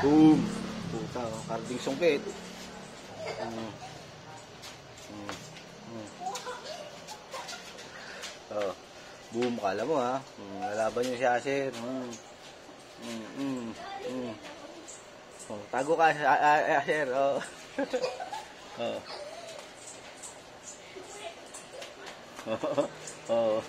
Boom! Puta, oh. Karding sungkit. Oh. Boom, kala mo ha. Lalaban yung si Asher. Oh, tago ka, Asher. Oh. Oh. Oh.